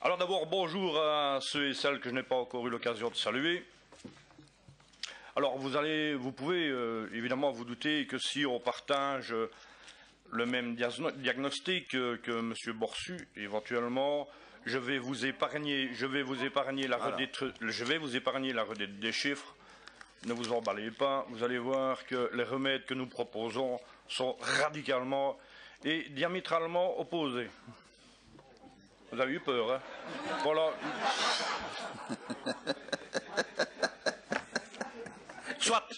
Alors d'abord, bonjour à ceux et celles que je n'ai pas encore eu l'occasion de saluer. Alors vous pouvez évidemment vous douter que si on partage le même diagnostic que M. Borsu, éventuellement, je vais vous épargner la redite des chiffres. Ne vous emballez pas, vous allez voir que les remèdes que nous proposons sont radicalement et diamétralement opposés. Vous avez eu peur, hein? Voilà. Soit.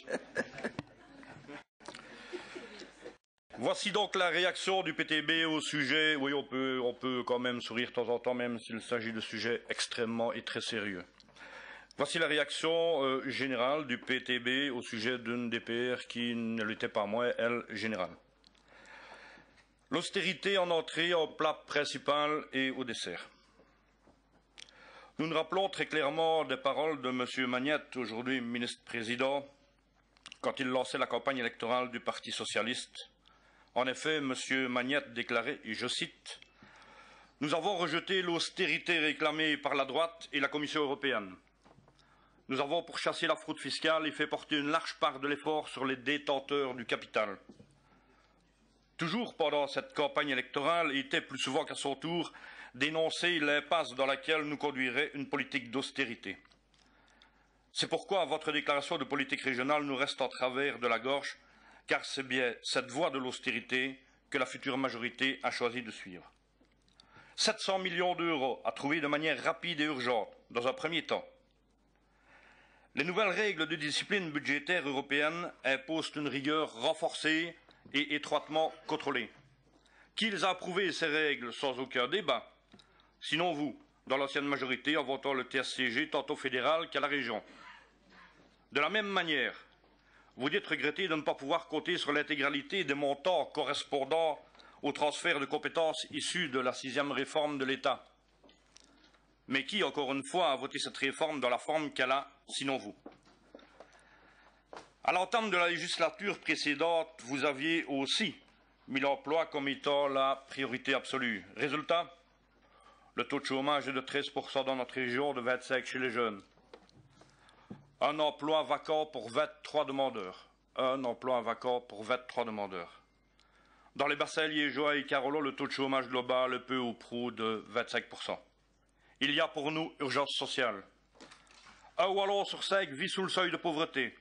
Voici donc la réaction du PTB au sujet. Oui, on peut quand même sourire de temps en temps, même s'il s'agit de sujets extrêmement et très sérieux. Voici la réaction générale du PTB au sujet d'une DPR qui ne l'était pas moins, elle, générale. L'austérité en entrée, au plat principal et au dessert. Nous nous rappelons très clairement des paroles de M. Magnette, aujourd'hui ministre-président, quand il lançait la campagne électorale du Parti socialiste. En effet, M. Magnette déclarait, et je cite, « Nous avons rejeté l'austérité réclamée par la droite et la Commission européenne. Nous avons pourchassé la fraude fiscale et fait porter une large part de l'effort sur les détenteurs du capital. » Toujours pendant cette campagne électorale, il était plus souvent qu'à son tour dénoncer l'impasse dans laquelle nous conduirait une politique d'austérité. C'est pourquoi votre déclaration de politique régionale nous reste en travers de la gorge, car c'est bien cette voie de l'austérité que la future majorité a choisi de suivre. 700 millions d'euros à trouver de manière rapide et urgente, dans un premier temps. Les nouvelles règles de discipline budgétaire européenne imposent une rigueur renforcée et étroitement contrôlée. Qui les a approuvées, ces règles, sans aucun débat? Sinon vous, dans l'ancienne majorité, en votant le TSCG tant au fédéral qu'à la région. De la même manière, vous dites regretter de ne pas pouvoir compter sur l'intégralité des montants correspondant au transfert de compétences issus de la 6e réforme de l'État. Mais qui, encore une fois, a voté cette réforme dans la forme qu'elle a, sinon vous? À l'entame de la législature précédente, vous aviez aussi mis l'emploi comme étant la priorité absolue. Résultat, le taux de chômage est de 13% dans notre région, de 25% chez les jeunes. Un emploi vacant pour 23 demandeurs. Un emploi vacant pour 23 demandeurs. Dans les bassins liégeois et Carolo, le taux de chômage global est peu ou prou de 25%. Il y a pour nous urgence sociale. Un Wallon sur 5 vit sous le seuil de pauvreté.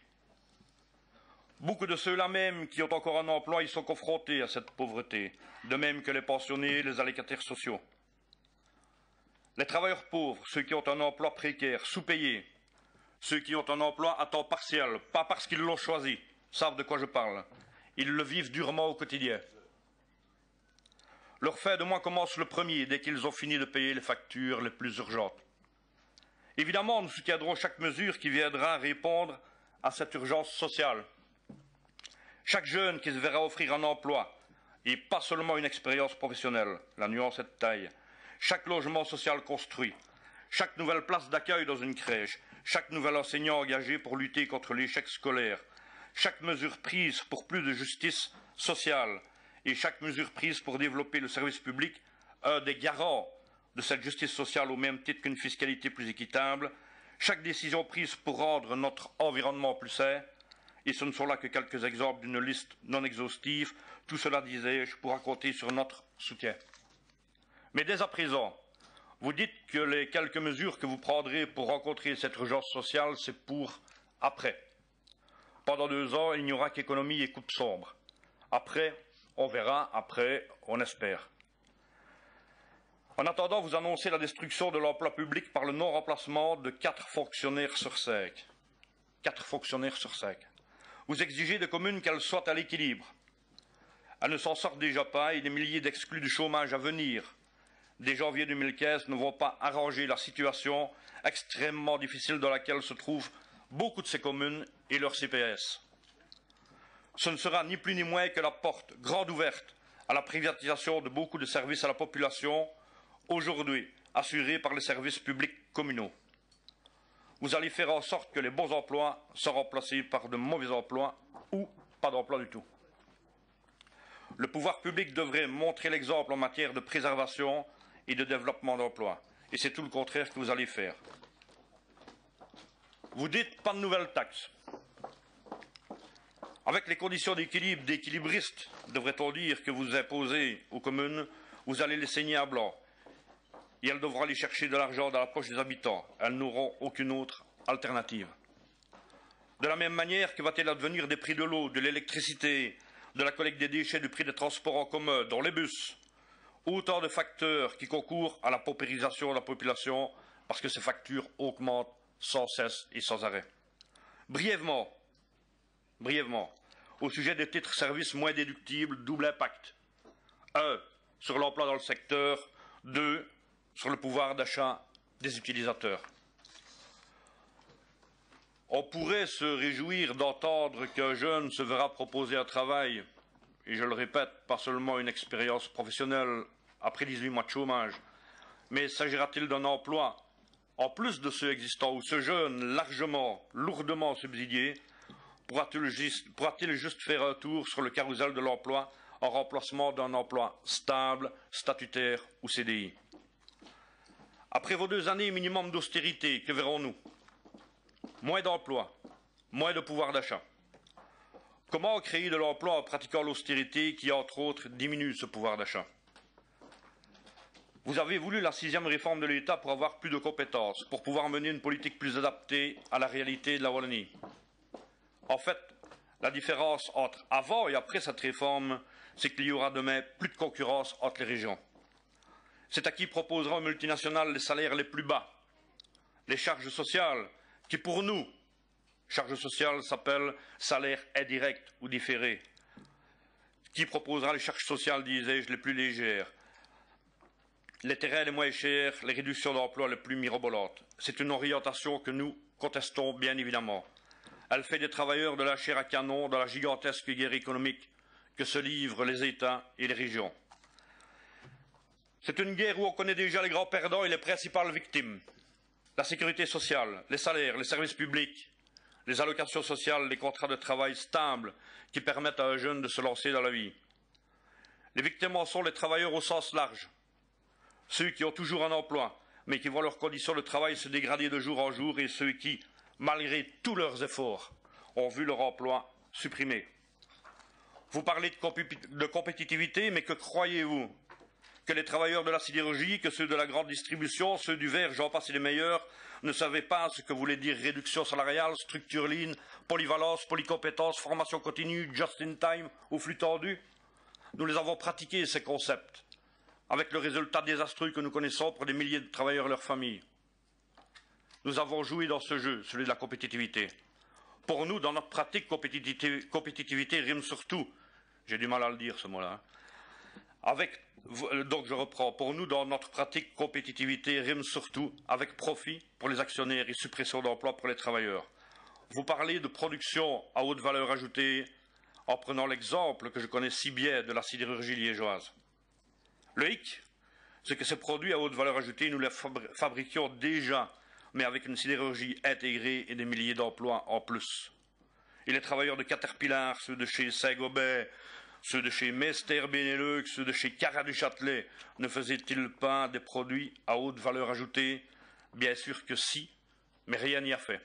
Beaucoup de ceux-là même qui ont encore un emploi, ils sont confrontés à cette pauvreté, de même que les pensionnés et les allocataires sociaux. Les travailleurs pauvres, ceux qui ont un emploi précaire, sous-payé, ceux qui ont un emploi à temps partiel, pas parce qu'ils l'ont choisi, savent de quoi je parle. Ils le vivent durement au quotidien. Leur fin de mois commence le premier, dès qu'ils ont fini de payer les factures les plus urgentes. Évidemment, nous soutiendrons chaque mesure qui viendra répondre à cette urgence sociale. Chaque jeune qui se verra offrir un emploi, et pas seulement une expérience professionnelle, la nuance est de taille, chaque logement social construit, chaque nouvelle place d'accueil dans une crèche, chaque nouvel enseignant engagé pour lutter contre l'échec scolaire, chaque mesure prise pour plus de justice sociale et chaque mesure prise pour développer le service public, un des garants de cette justice sociale au même titre qu'une fiscalité plus équitable, chaque décision prise pour rendre notre environnement plus sain, et ce ne sont là que quelques exemples d'une liste non exhaustive, tout cela, disais-je, pourra compter sur notre soutien. Mais dès à présent, vous dites que les quelques mesures que vous prendrez pour rencontrer cette urgence sociale, c'est pour après. Pendant 2 ans, il n'y aura qu'économie et coupe sombre. Après, on verra, après, on espère. En attendant, vous annoncez la destruction de l'emploi public par le non-remplacement de 4 fonctionnaires sur 5. 4 fonctionnaires sur 5. Vous exigez des communes qu'elles soient à l'équilibre. Elles ne s'en sortent déjà pas et des milliers d'exclus du chômage à venir, dès janvier 2015, ne vont pas arranger la situation extrêmement difficile dans laquelle se trouvent beaucoup de ces communes et leurs CPS. Ce ne sera ni plus ni moins que la porte grande ouverte à la privatisation de beaucoup de services à la population, aujourd'hui assurés par les services publics communaux. Vous allez faire en sorte que les bons emplois soient remplacés par de mauvais emplois ou pas d'emploi du tout. Le pouvoir public devrait montrer l'exemple en matière de préservation et de développement d'emplois. Et c'est tout le contraire que vous allez faire. Vous dites pas de nouvelles taxes. Avec les conditions d'équilibre d'équilibristes, devrait-on dire, que vous imposez aux communes, vous allez les saigner à blanc. Et elles devront aller chercher de l'argent dans la poche des habitants. Elles n'auront aucune autre alternative. De la même manière, que va-t-il advenir des prix de l'eau, de l'électricité, de la collecte des déchets, du prix des transports en commun, dont les bus? Autant de facteurs qui concourent à la paupérisation de la population, parce que ces factures augmentent sans cesse et sans arrêt. Brièvement, au sujet des titres-services moins déductibles, double impact. 1. Sur l'emploi dans le secteur. 2. Sur le pouvoir d'achat des utilisateurs. On pourrait se réjouir d'entendre qu'un jeune se verra proposer un travail, et je le répète, pas seulement une expérience professionnelle après 18 mois de chômage, mais s'agira-t-il d'un emploi, en plus de ceux existants, où ce jeune, largement, lourdement subsidié, pourra-t-il juste faire un tour sur le carrousel de l'emploi en remplacement d'un emploi stable, statutaire ou CDI? Après vos 2 années minimum d'austérité, que verrons-nous? Moins d'emplois, moins de pouvoir d'achat. Comment créer de l'emploi en pratiquant l'austérité qui, entre autres, diminue ce pouvoir d'achat? Vous avez voulu la 6e réforme de l'État pour avoir plus de compétences, pour pouvoir mener une politique plus adaptée à la réalité de la Wallonie. En fait, la différence entre avant et après cette réforme, c'est qu'il y aura demain plus de concurrence entre les régions. C'est à qui proposera aux multinationales les salaires les plus bas, les charges sociales, qui pour nous, charges sociales s'appellent salaire indirect ou différé, qui proposera les charges sociales, disais-je, les plus légères, les terrains les moins chers, les réductions d'emploi les plus mirobolantes. C'est une orientation que nous contestons bien évidemment. Elle fait des travailleurs de la chair à canon dans la gigantesque guerre économique que se livrent les États et les régions. C'est une guerre où on connaît déjà les grands perdants et les principales victimes. La sécurité sociale, les salaires, les services publics, les allocations sociales, les contrats de travail stables qui permettent à un jeune de se lancer dans la vie. Les victimes en sont les travailleurs au sens large, ceux qui ont toujours un emploi, mais qui voient leurs conditions de travail se dégrader de jour en jour, et ceux qui, malgré tous leurs efforts, ont vu leur emploi supprimé. Vous parlez de compétitivité, mais que croyez-vous? Que les travailleurs de la sidérurgie, que ceux de la grande distribution, ceux du verre, j'en passe et les meilleurs, ne savaient pas ce que voulait dire réduction salariale, structure lean, polyvalence, polycompétence, formation continue, just in time ou flux tendu? Nous les avons pratiqués, ces concepts, avec le résultat désastreux que nous connaissons pour des milliers de travailleurs et leurs familles. Nous avons joué dans ce jeu, celui de la compétitivité. Pour nous, dans notre pratique, compétitivité rime sur tout. J'ai du mal à le dire, ce mot-là. Donc je reprends. Pour nous, dans notre pratique, compétitivité rime surtout avec profit pour les actionnaires et suppression d'emplois pour les travailleurs. Vous parlez de production à haute valeur ajoutée en prenant l'exemple que je connais si bien de la sidérurgie liégeoise. Le hic, c'est que ces produits à haute valeur ajoutée, nous les fabriquions déjà, mais avec une sidérurgie intégrée et des milliers d'emplois en plus. Et les travailleurs de Caterpillar, ceux de chez Saint-Gobain, ceux de chez Mester Benelux, ceux de chez Cara du Châtelet, ne faisaient-ils pas des produits à haute valeur ajoutée? Bien sûr que si, mais rien n'y a fait.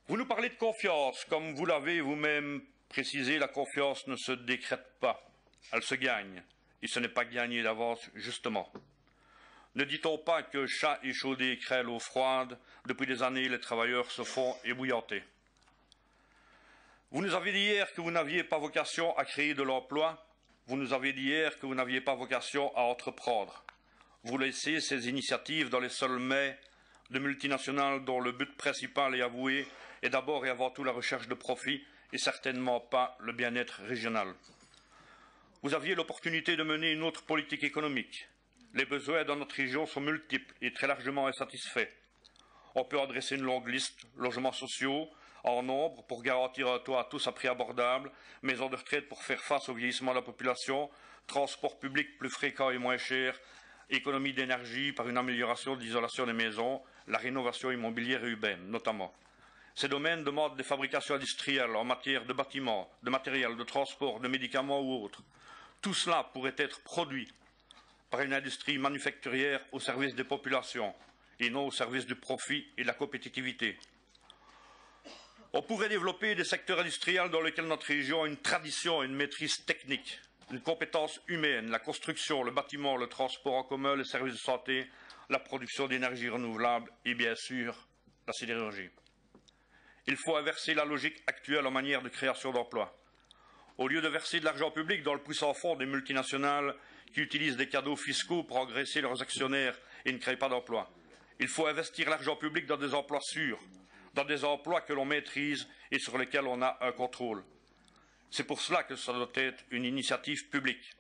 Vous nous parlez de confiance. Comme vous l'avez vous-même précisé, la confiance ne se décrète pas, elle se gagne. Et ce n'est pas gagné d'avance, justement. Ne dit-on pas que chat échaudé crée l'eau froide? Depuis des années, les travailleurs se font ébouillanter. Vous nous avez dit hier que vous n'aviez pas vocation à créer de l'emploi. Vous nous avez dit hier que vous n'aviez pas vocation à entreprendre. Vous laissez ces initiatives dans les seules mains de multinationales dont le but principal est avoué est d'abord et avant tout la recherche de profit et certainement pas le bien-être régional. Vous aviez l'opportunité de mener une autre politique économique. Les besoins dans notre région sont multiples et très largement insatisfaits. On peut en dresser une longue liste: logements sociaux en nombre pour garantir un toit à tous à prix abordable, maisons de retraite pour faire face au vieillissement de la population, transport public plus fréquent et moins cher, économie d'énergie par une amélioration de l'isolation des maisons, la rénovation immobilière et urbaine notamment. Ces domaines demandent des fabrications industrielles en matière de bâtiments, de matériel, de transport, de médicaments ou autres. Tout cela pourrait être produit par une industrie manufacturière au service des populations et non au service du profit et de la compétitivité. On pourrait développer des secteurs industriels dans lesquels notre région a une tradition et une maîtrise technique, une compétence humaine, la construction, le bâtiment, le transport en commun, les services de santé, la production d'énergie renouvelable et bien sûr la sidérurgie. Il faut inverser la logique actuelle en manière de création d'emplois. Au lieu de verser de l'argent public dans le puissant fond des multinationales qui utilisent des cadeaux fiscaux pour engraisser leurs actionnaires et ne créent pas d'emplois, il faut investir l'argent public dans des emplois sûrs, dans des emplois que l'on maîtrise et sur lesquels on a un contrôle. C'est pour cela que ça doit être une initiative publique.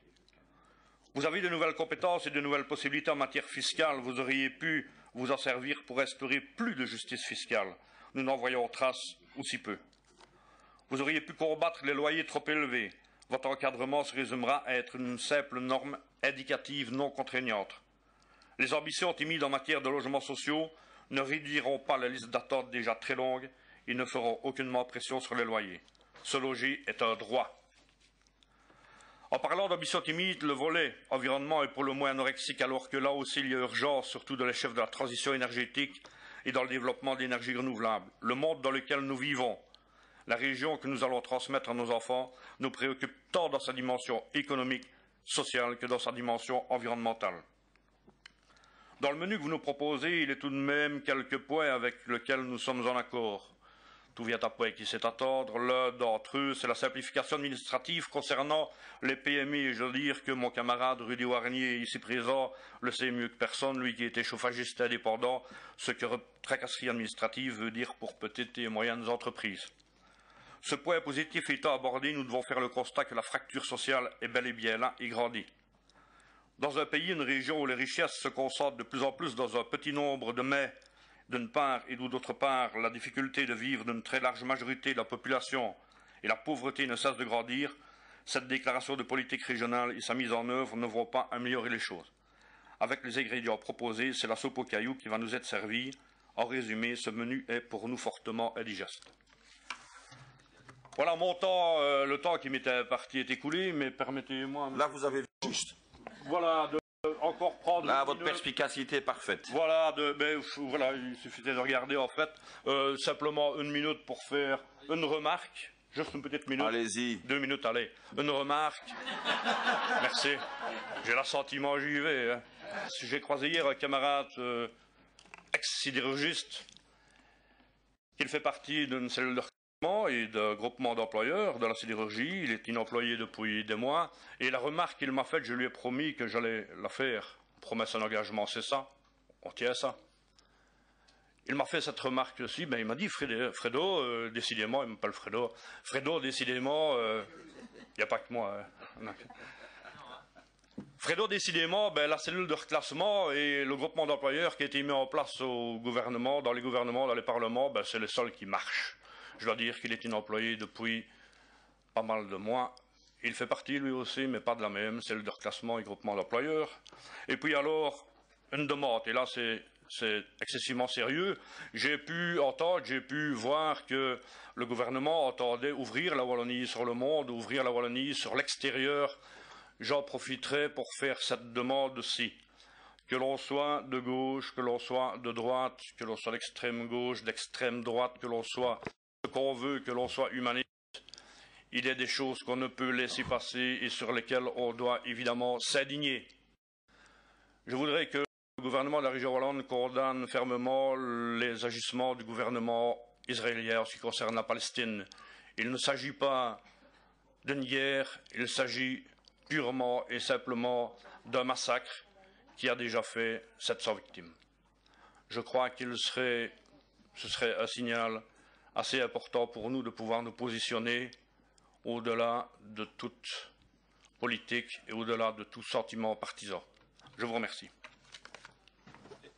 Vous avez de nouvelles compétences et de nouvelles possibilités en matière fiscale. Vous auriez pu vous en servir pour instaurer plus de justice fiscale. Nous n'en voyons trace ou si peu. Vous auriez pu combattre les loyers trop élevés. Votre encadrement se résumera à être une simple norme indicative non contraignante. Les ambitions timides en matière de logements sociaux ne réduiront pas la liste d'attente déjà très longue et ne feront aucunement pression sur les loyers. Se loger est un droit. En parlant d'ambition timide, le volet environnement est pour le moins anorexique, alors que là aussi il y a urgence, surtout dans les chefs de la transition énergétique et dans le développement de l'énergie renouvelable. Le monde dans lequel nous vivons, la région que nous allons transmettre à nos enfants, nous préoccupe tant dans sa dimension économique, sociale que dans sa dimension environnementale. Dans le menu que vous nous proposez, il y a tout de même quelques points avec lesquels nous sommes en accord. Tout vient à point qui sait attendre. L'un d'entre eux, c'est la simplification administrative concernant les PME. Et je veux dire que mon camarade Rudy Warnier, ici présent, le sait mieux que personne, lui qui était chauffagiste indépendant, ce que tracasserie administrative veut dire pour petites et moyennes entreprises. Ce point positif étant abordé, nous devons faire le constat que la fracture sociale est bel et bien là et grandit. Dans un pays, une région où les richesses se concentrent de plus en plus dans un petit nombre de mains, d'une part, et d'autre part, la difficulté de vivre d'une très large majorité de la population et la pauvreté ne cessent de grandir, cette déclaration de politique régionale et sa mise en œuvre ne vont pas améliorer les choses. Avec les ingrédients proposés, c'est la soupe aux cailloux qui va nous être servie. En résumé, ce menu est pour nous fortement indigeste. Voilà, mon temps, le temps qui m'était imparti est écoulé, mais permettez-moi... Là, vous avez juste. Voilà, encore prendre... Là, votre perspicacité est parfaite. Voilà, voilà, il suffisait de regarder en fait. Simplement une minute pour faire une remarque. Juste une petite minute. Allez-y. 2 minutes, allez. Une remarque. Merci. J'ai l'assentiment, j'y vais. Hein. J'ai croisé hier un camarade ex-sidérurgiste qui fait partie d'une cellule de recrutement et d'un groupement d'employeurs de la sidérurgie. Il est inemployé depuis des mois. Et la remarque qu'il m'a faite, je lui ai promis que j'allais la faire. Promesse en engagement, c'est ça. On tient ça. Il m'a fait cette remarque aussi. Ben, il m'a dit, Fredo, décidément, il m'appelle Fredo. Fredo, décidément, il n'y a pas que moi. Hein. Fredo, décidément, ben, la cellule de reclassement et le groupement d'employeurs qui a été mis en place au gouvernement, dans les parlements, ben, c'est le seul qui marche. Je dois dire qu'il est inemployé depuis pas mal de mois. Il fait partie, lui aussi, mais pas de la même, celle de reclassement et groupement d'employeurs. Et puis alors, une demande, et là c'est excessivement sérieux. J'ai pu entendre, j'ai pu voir que le gouvernement entendait ouvrir la Wallonie sur le monde, ouvrir la Wallonie sur l'extérieur. J'en profiterai pour faire cette demande-ci. Que l'on soit de gauche, que l'on soit de droite, que l'on soit d'extrême gauche, d'extrême droite, que l'on soit ce qu'on veut, que l'on soit humaniste, il y a des choses qu'on ne peut laisser passer et sur lesquelles on doit évidemment s'indigner. Je voudrais que le gouvernement de la région wallonne condamne fermement les agissements du gouvernement israélien en ce qui concerne la Palestine. Il ne s'agit pas d'une guerre, il s'agit purement et simplement d'un massacre qui a déjà fait 700 victimes. Je crois que ce serait un signal assez important pour nous de pouvoir nous positionner au-delà de toute politique et au-delà de tout sentiment partisan. Je vous remercie.